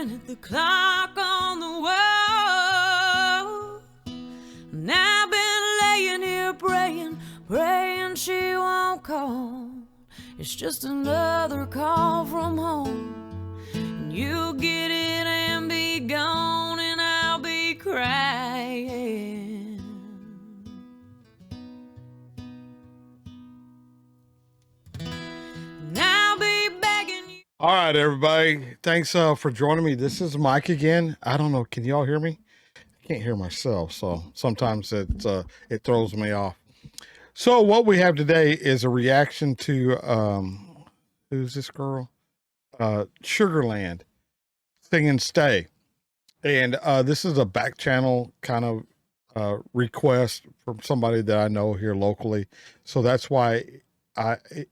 staring at the clock on the wall. And I've been laying here praying she won't call. It's just another call from home. And you'll get it and be gone, and I'll be crying. And I'll be begging you. All right, everybody. Thanks for joining me. This is Mike again. I don't know. Can y'all hear me? I can't hear myself, so sometimes it throws me off. So what we have today is a reaction to who's this girl? Sugarland singing "Stay," and this is a back channel kind of request from somebody that I know here locally. So that's why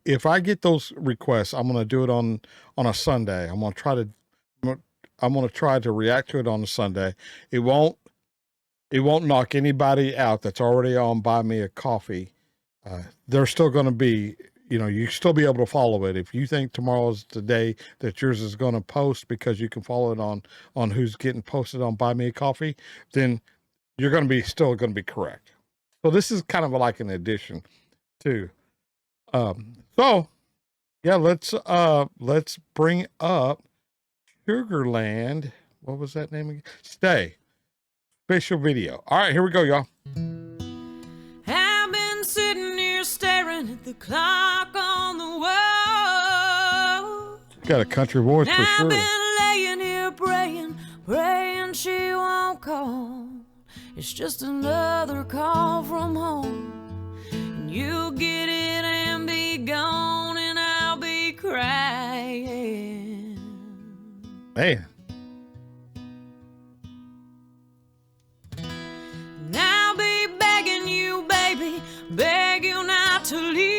if I get those requests, I'm going to do it on a Sunday. I'm going to try to react to it on a Sunday. It won't knock anybody out that's already on Buy Me a Coffee. There's still going to be, you still be able to follow it. If you think tomorrow's the day that yours is going to post because you can follow it on who's getting posted on Buy Me a Coffee, then you're going to be still going to be correct. So this is kind of like an addition to, so yeah, let's bring up Sugarland. What was that name again? Stay. Official video. All right, here we go, y'all. I've been sitting here staring at the clock on the wall. Got a country voice for sure. I've been laying here praying she won't call. It's just another call from home. And you'll get it and be gone, and I'll be crying. Man. And I'll be begging you, baby, beg you not to leave.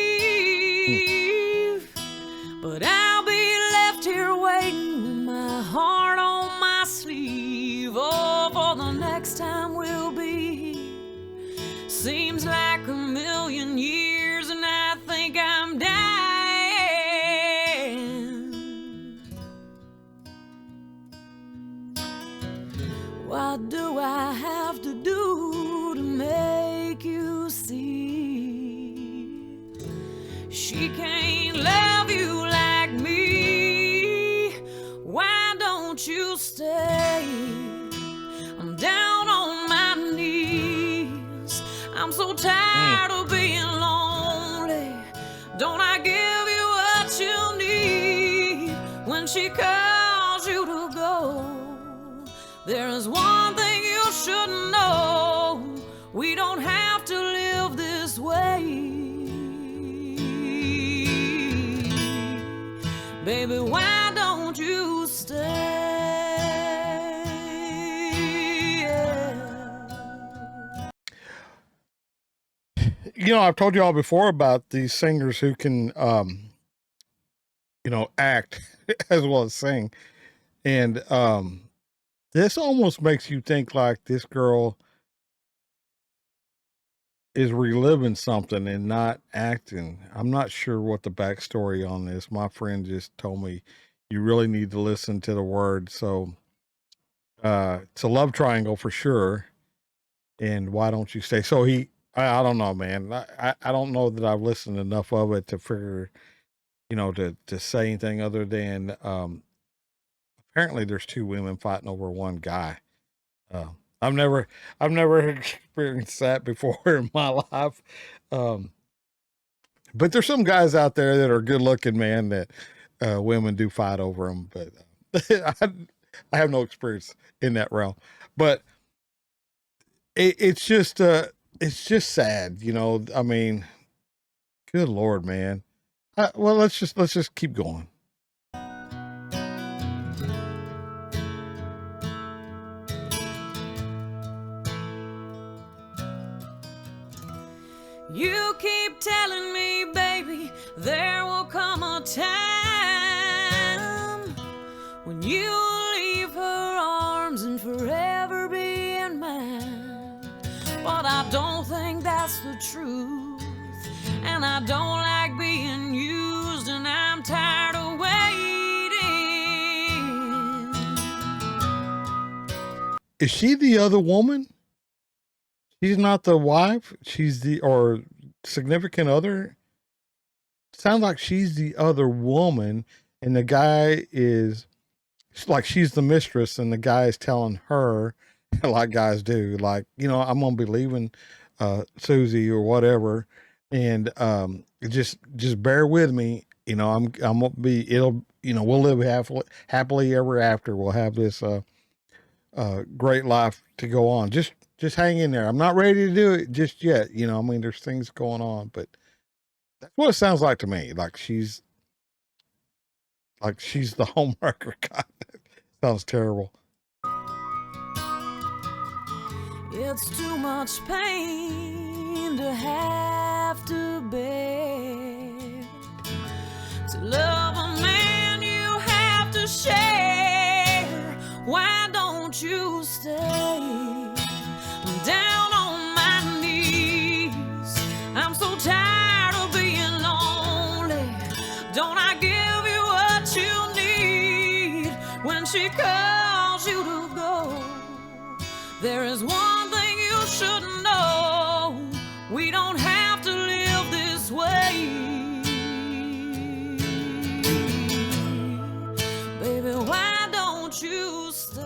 But I'll be left here waiting with my heart on my sleeve. Oh, for the next time we'll be here. Seems like a million years, and I think I'm dying. What do I have to do to make you see? She can't love you like me. Why don't you stay? I'm down on my knees. I'm so tired of being lonely. Don't I give you what you need when she calls you to go? There is one thing you should know. We don't have to live this way. Baby, why don't you stay? I've told you all before about these singers who can, act as well as sing. And this almost makes you think like this girl is reliving something and not acting. I'm not sure what the backstory on this. My friend just told me you really need to listen to the words. So it's a love triangle for sure. And why don't you stay? So I don't know, man. I don't know that I've listened enough of it to figure, to say anything other than apparently there's two women fighting over one guy. I've never experienced that before in my life. But there's some guys out there that are good looking, man, that women do fight over them. But I have no experience in that realm. But it's just sad, I mean, good Lord, man. Well, let's just keep going. You keep telling me, baby, there will come a time when you'll leave her arms and forever be in mine. But I don't think that's the truth, and I don't like being used, and I'm tired of waiting. is she the other woman? She's not the wife. She's the or significant other. Sounds like she's the other woman, and the guy is like she's the mistress, and the guy is telling her, like guys do, like I'm gonna be leaving Susie or whatever, and just bear with me. I'm gonna be. It'll we'll live happily ever after. We'll have this great life to go on. Just hang in there. I'm not ready to do it just yet. I mean, there's things going on, but that's what it sounds like to me. Like she's the homewrecker guy. Sounds terrible. It's too much pain to have to bear. To love a man you have to share. Why don't you stay? I'm down on my knees. I'm so tired of being lonely. Don't I give you what you need when she calls you to go? There is one thing you should know. We don't have to live this way. Baby, why don't you stay?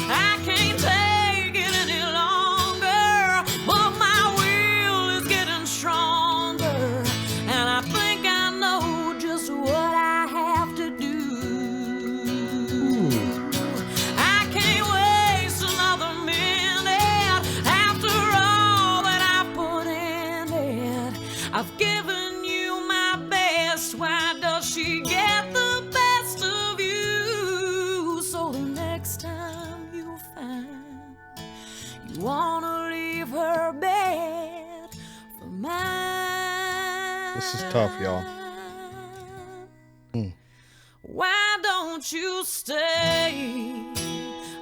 I can't take it any longer, but my will is getting stronger, and I think I know just what I have to do. I can't waste another minute after all that I put in it. I've given you my best. Why does she get the best of you? So the next time you find you wanna leave her bed for mine. This is tough, y'all. Why don't you stay?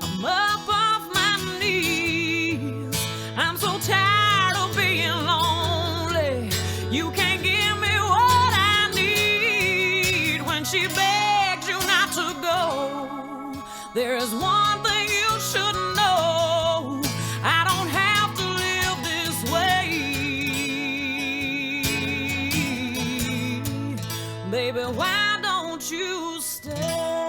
I'm up off my knees. I'm so tired of being lonely. You can't give me what I need when she begs you not to go. There is one thing you should know. I don't have to live this way. Baby, why don't you stay?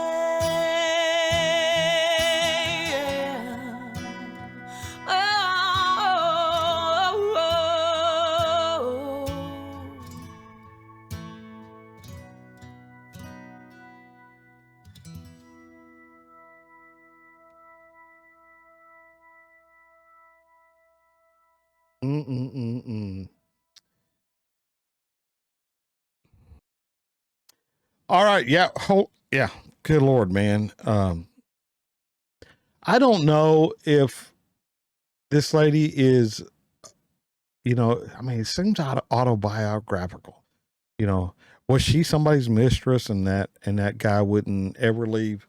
All right. Yeah. Yeah. Good Lord, man. I don't know if this lady is, I mean, it seems autobiographical. Was she somebody's mistress, and that guy wouldn't ever leave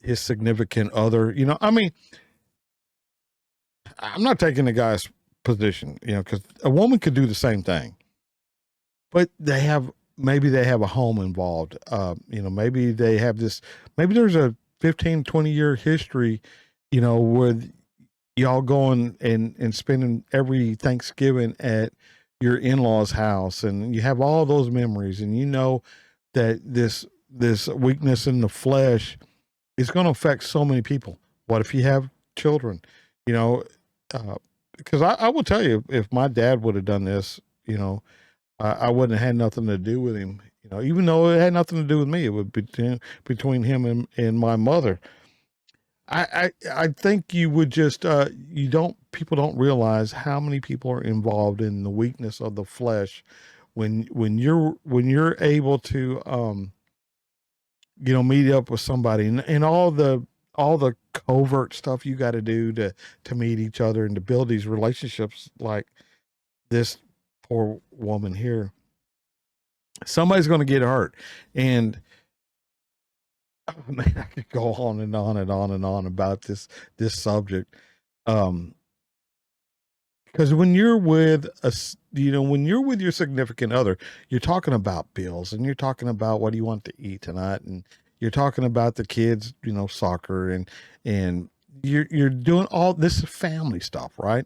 his significant other? I mean, I'm not taking the guy's position, because a woman could do the same thing, but maybe they have a home involved. Maybe they have maybe there's a 15, 20-year history, with y'all going and spending every Thanksgiving at your in-laws' house, and you have all those memories, and that this weakness in the flesh is going to affect so many people. What if you have children? Because I will tell you, if my dad would have done this, I wouldn't have had nothing to do with him. Even though it had nothing to do with me, it would be between him and my mother. I think you would just people don't realize how many people are involved in the weakness of the flesh when you're able to meet up with somebody, and all the covert stuff you got to do to meet each other and to build these relationships, like this poor woman here. Somebody's going to get hurt, and man, I could go on and on and on and on about this subject. Because when you're with when you're with your significant other, you're talking about bills, and you're talking about what do you want to eat tonight, and You're talking about the kids, soccer, and you're doing all this family stuff, right?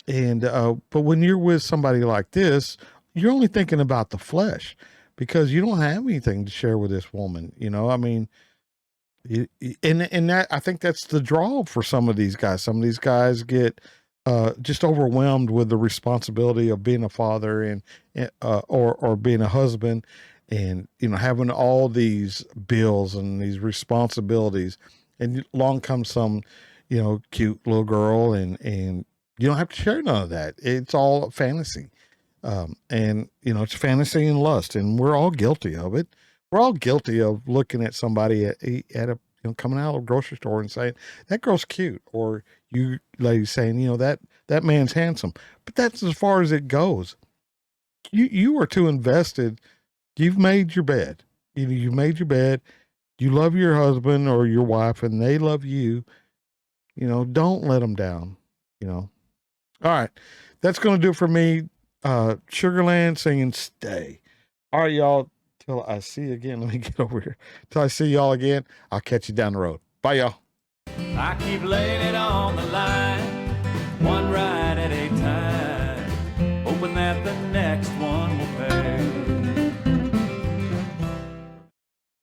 And but when you're with somebody like this, you're only thinking about the flesh because you don't have anything to share with this woman. I mean, and that, I think that's the draw for some of these guys. Some of these guys get just overwhelmed with the responsibility of being a father or being a husband, and having all these bills and these responsibilities, and along comes some cute little girl, and you don't have to share none of that. It's all fantasy. And it's fantasy and lust, and we're all guilty of it. We're all guilty of looking at somebody at a coming out of a grocery store and saying that girl's cute, or you ladies saying that man's handsome. But that's as far as it goes. You are too invested. You've made your bed. You've made your bed. You love your husband or your wife, and they love you. Don't let them down. All right, that's going to do it for me. Sugarland singing "Stay." All right, y'all. Till I see you again. Let me get over here. Till I see y'all again, I'll catch you down the road. Bye, y'all. I keep laying it on the line.